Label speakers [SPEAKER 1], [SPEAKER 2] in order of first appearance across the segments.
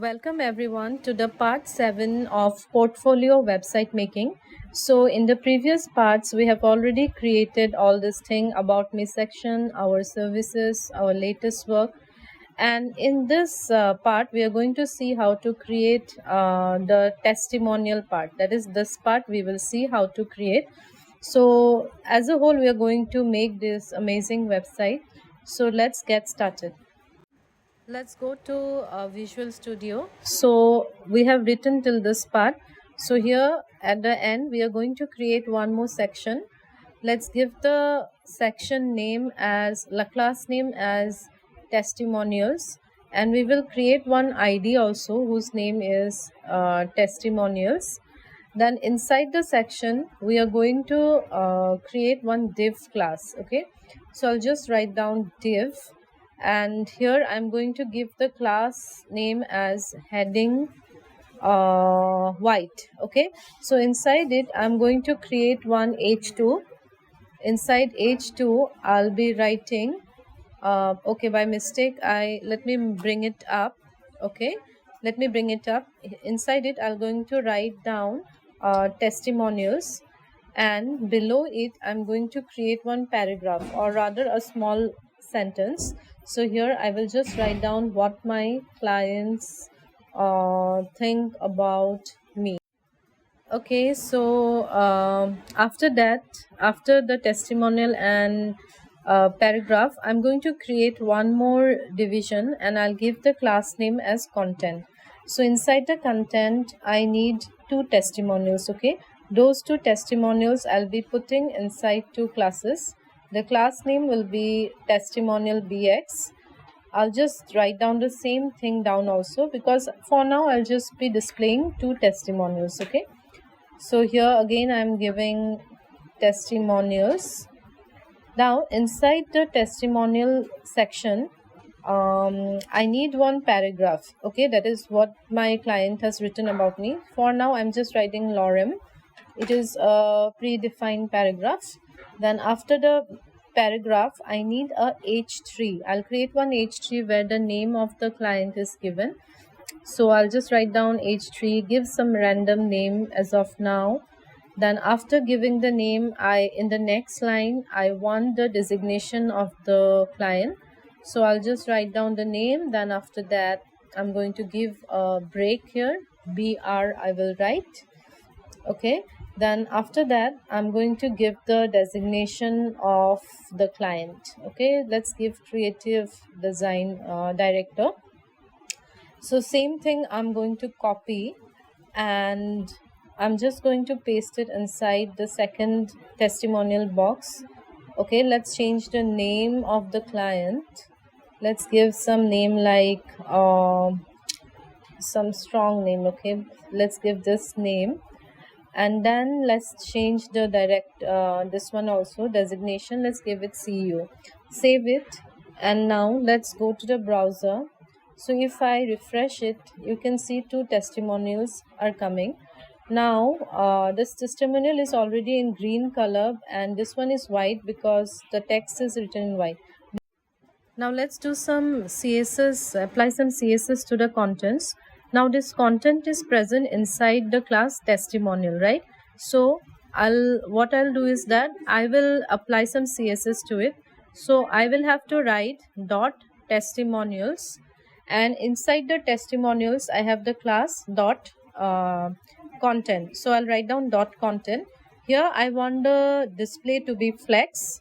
[SPEAKER 1] Welcome everyone to the part 7 of portfolio website making. So in the previous parts we have already created all this thing about me section, our services, our latest work, and in this part we are going to see how to create the testimonial part. That is, this part we will see how to create. So as a whole we are going to make this amazing website. So let's get started. Let's go to Visual Studio. So we have written till this part. So here at the end we are going to create one more section. Let's give the section name as class name as testimonials, and we will create one ID also whose name is testimonials. Then inside the section we are going to create one div class. Okay, so I'll just write down div, and here I'm going to give the class name as heading white. Okay, so inside it I'm going to create one h2. Inside h2 I'll be writing okay, by mistake let me bring it up. Okay, let me bring it up. Inside it I'm going to write down testimonials, and below it I'm going to create one paragraph, or rather a small sentence. So here I will just write down what my clients think about me. Okay, so after that, after the testimonial and paragraph, I'm going to create one more division, and I'll give the class name as content. So inside the content I need two testimonials. Okay, those two testimonials I'll be putting inside two classes. The class name will be testimonial bx. I'll just write down the same thing down also, because for now I'll just be displaying two testimonials. Okay, so here again I'm giving testimonials. Now inside the testimonial section I need one paragraph. Okay, that is what my client has written about me. For now I'm just writing lorem. It is a predefined paragraph. Then after the paragraph I need a h3. I'll create one h3 where the name of the client is given. So I'll just write down h3, give some random name as of now. Then after giving the name, in the next line I want the designation of the client. So I'll just write down the name. Then after that I'm going to give a break here, br I will write. Okay, then after that I'm going to give the designation of the client. Okay, let's give creative design director. So same thing I'm going to copy, and I'm just going to paste it inside the second testimonial box. Okay, let's change the name of the client. Let's give some name like some strong name. Okay, let's give this name, and then let's change the this one also, designation. Let's give it CEO. Save it, and now let's go to the browser. So if I refresh it, you can see two testimonials are coming. Now this testimonial is already in green color, and this one is white because the text is written in white. Now let's do some CSS, apply some CSS to the contents. Now this content is present inside the class testimonial, right? So what I'll do is that I will apply some CSS to it. So I will have to write dot testimonials, and inside the testimonials I have the class dot content. So I'll write down dot content. Here I want the display to be flex,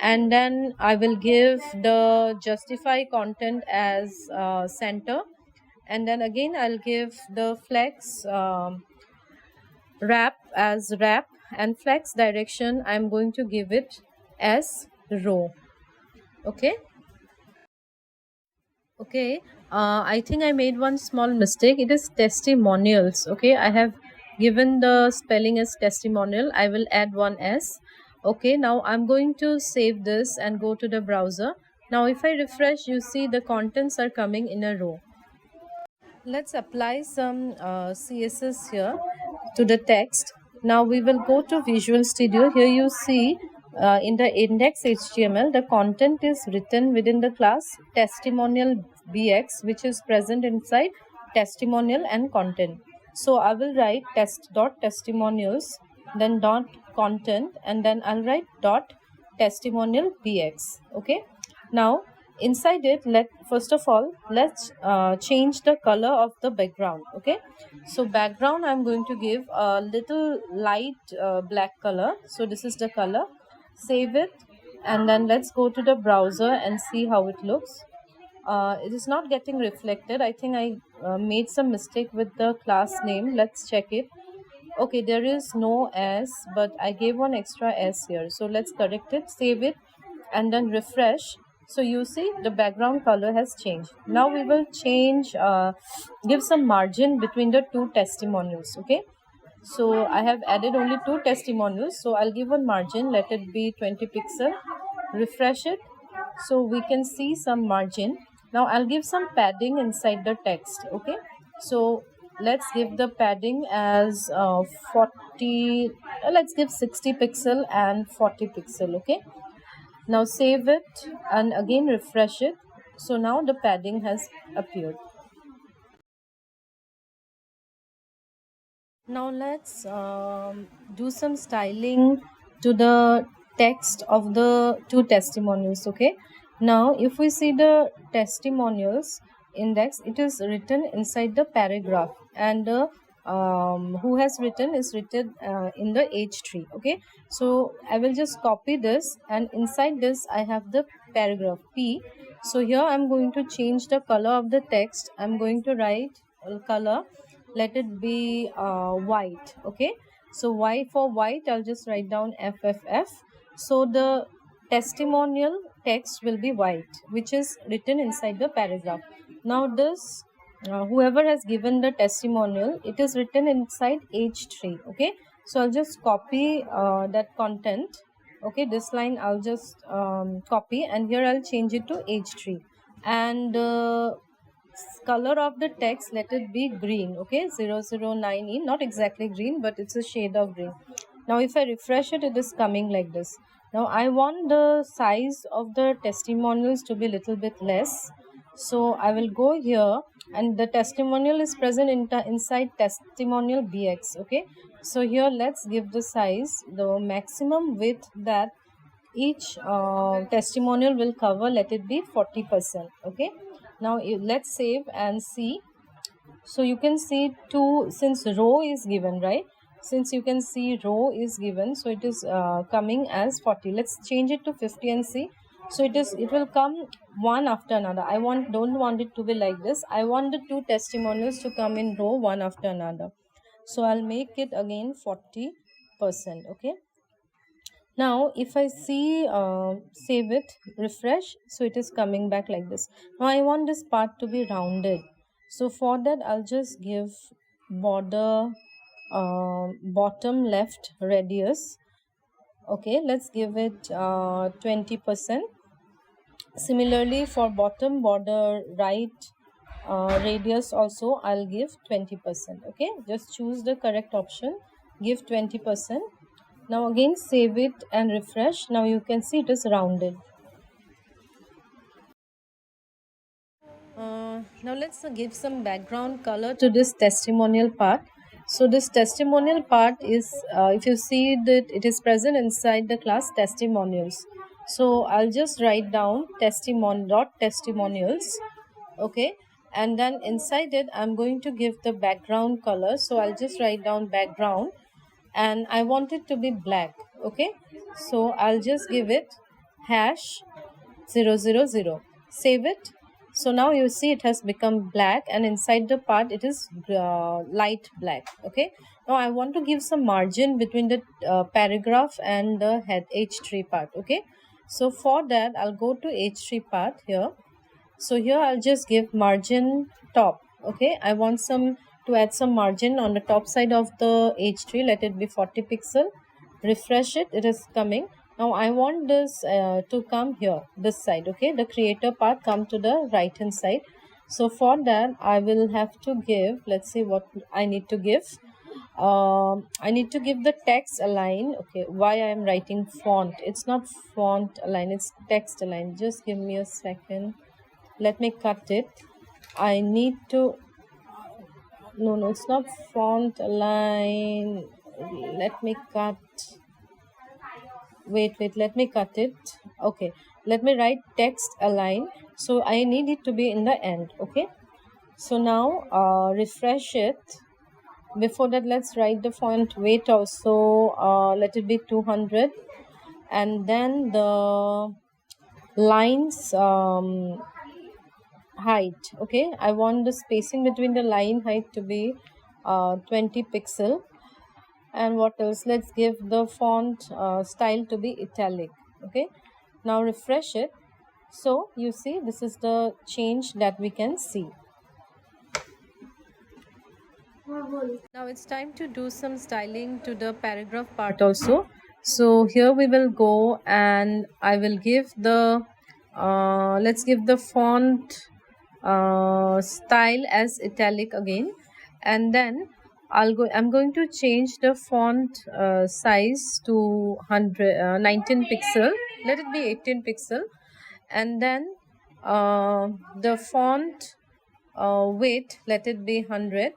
[SPEAKER 1] and then I will give the justify content as center, and then again I'll give the flex wrap as wrap, and flex direction I'm going to give it as row. Okay, I think I made one small mistake. It is testimonials. Okay, I have given the spelling as testimonial. I will add one s. Okay, now I'm going to save this and go to the browser. Now if I refresh, you see the contents are coming in a row. Let's apply some CSS here to the text. Now we will go to Visual Studio. Here you see in the index HTML, the content is written within the class testimonial bx, which is present inside testimonial and content. So I will write test.testimonials, then dot content, and then I'll write dot testimonial bx. Okay. Now inside it, first of all let's change the color of the background. Okay. So background, I'm going to give a little light black color. So this is the color. Save it, and then let's go to the browser and see how it looks. It is not getting reflected. I think I made some mistake with the class name. Let's check it. Okay, there is no S, but I gave one extra S here. So let's correct it, save it, and then refresh. So you see the background color has changed. Now we will change, give some margin between the two testimonials. Okay. So I have added only two testimonials. So I'll give a margin, let it be 20 pixel, refresh it. So we can see some margin. Now I'll give some padding inside the text. Okay. So let's give the padding as 40, let's give 60 pixel and 40 pixel. Okay. Now save it and again refresh it. So now the padding has appeared. Now let's do some styling to the text of the two testimonials. Okay. Now if we see the testimonials index, it is written inside the paragraph, and who has written is written in the h3. Okay. So I will just copy this, and inside this I have the paragraph p. So here I'm going to change the color of the text. I'm going to write color, let it be white. Okay. So for white, I'll just write down FFF. So the testimonial text will be white, which is written inside the paragraph. Now this whoever has given the testimonial, it is written inside h3. Okay. So I'll just copy that content. Okay, this line I'll just copy, and here I'll change it to h3, and color of the text, let it be green. Okay, 009E, not exactly green, but it's a shade of green. Now if I refresh it, it is coming like this. Now I want the size of the testimonials to be a little bit less, so I will go here, and the testimonial is present inside testimonial bx. Okay, so here let's give the size, the maximum width that each testimonial will cover, let it be 40%. Okay. Now let's save and see. So you can see since row is given, right? Since you can see row is given, so it is coming as 40. Let's change it to 50 and see. So it will come one after another. I don't want it to be like this. I want the two testimonials to come in row one after another. So I'll make it again 40%. Okay. Now if I see, save it, refresh, so it is coming back like this. Now I want this part to be rounded, so for that I'll just give border bottom left radius. Okay, let's give it 20%. Similarly for bottom border right radius also I'll give 20%. Okay, just choose the correct option, give 20%. Now again save it and refresh. Now you can see it is rounded. Now let's give some background color to this testimonial part. So this testimonial part is, if you see that it is present inside the class testimonials. So I'll just write down testimonials. Okay, and then inside it I'm going to give the background color. So I'll just write down background, and I want it to be black. Okay, so I'll just give it #000. Save it. So now you see it has become black, and inside the part it is light black. Okay, now I want to give some margin between the paragraph and the head h3 part. Okay, so for that I'll go to h3 part here. So here I'll just give margin top. Okay, I want to add some margin on the top side of the h3, let it be 40 pixel. Refresh it, it is coming. Now I want this to come here, this side. Okay, the creator part come to the right hand side. So for that I will have to give, let's see what I need to give. I need to give the text align. Okay, why I am writing font, it's not font align, it's text align. Just give me a second, let me cut it. I need to no, it's not font align. Let me cut. Wait, let me cut it. Okay, let me write text align. So I need it to be in the end. Okay, so now refresh it. Before that, let's write the font weight also. Let it be 200, and then the lines height. Okay, I want the spacing between the line height to be 20 pixel. And what else? Let's give the font style to be italic. Okay, now refresh it. So you see, this is the change that we can see. Now it's time to do some styling to the paragraph part also. So here we will go, and I will give the let's give the font style as italic again, and then I'm going to change the font size to 19 pixel. Let it be 18 pixel, and then the font weight, let it be 100,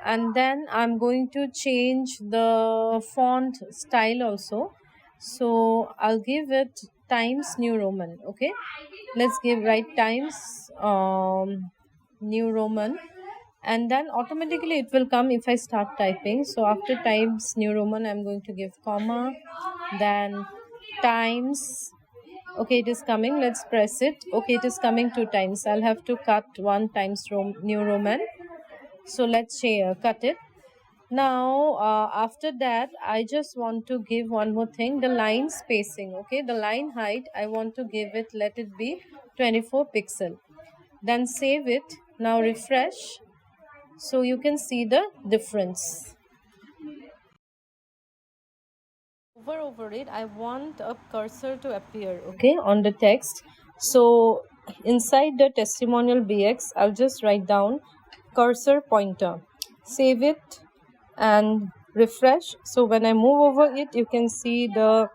[SPEAKER 1] and then I'm going to change the font style also. So I'll give it Times New Roman. Okay, let's give right Times New Roman, and then automatically it will come if I start typing. So after Times New Roman, I'm going to give comma, then Times. Okay, it is coming. Let's press it. Okay, it is coming 2 times. I'll have to cut 1 Times New Roman. So let's cut it. Now after that, I just want to give one more thing, the line spacing. Okay, the line height, I want to give it, let it be 24 pixel. Then save it. Now refresh, so you can see the difference. Over it, I want a cursor to appear, okay, on the text. So inside the testimonial bx, I'll just write down cursor pointer. Save it and refresh. So when I move over it, you can see the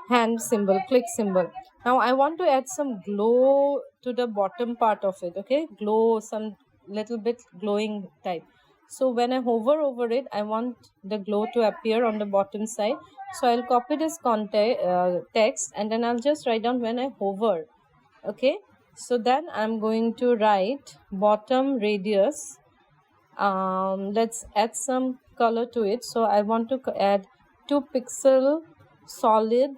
[SPEAKER 1] hand symbol, click symbol. Now I want to add some glow to the bottom part of it. Okay, glow, some little bit glowing type. So when I hover over it, I want the glow to appear on the bottom side. So I'll copy this text, and then I'll just write down when I hover. Okay, so then I'm going to write bottom radius. Let's add some color to it. So I want to add 2 pixel solid,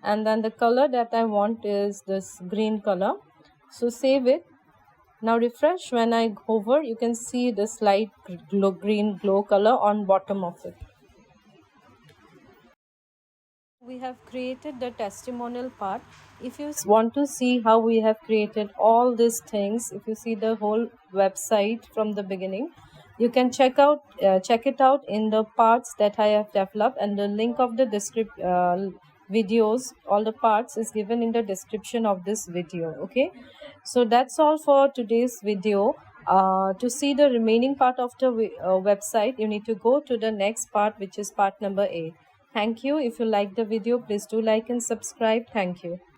[SPEAKER 1] and then the color that I want is this green color. So save it. Now refresh. When I hover, you can see the slight green glow color on bottom of it. We have created the testimonial part. If you want to see how we have created all these things, if you see the whole website from the beginning, you can check it out in the parts that I have developed, and the link of the videos, all the parts is given in the description of this video. Okay, so that's all for today's video. To see the remaining part of the website, you need to go to the next part, which is part number 8. Thank you. If you like the video, please do like and subscribe. Thank you.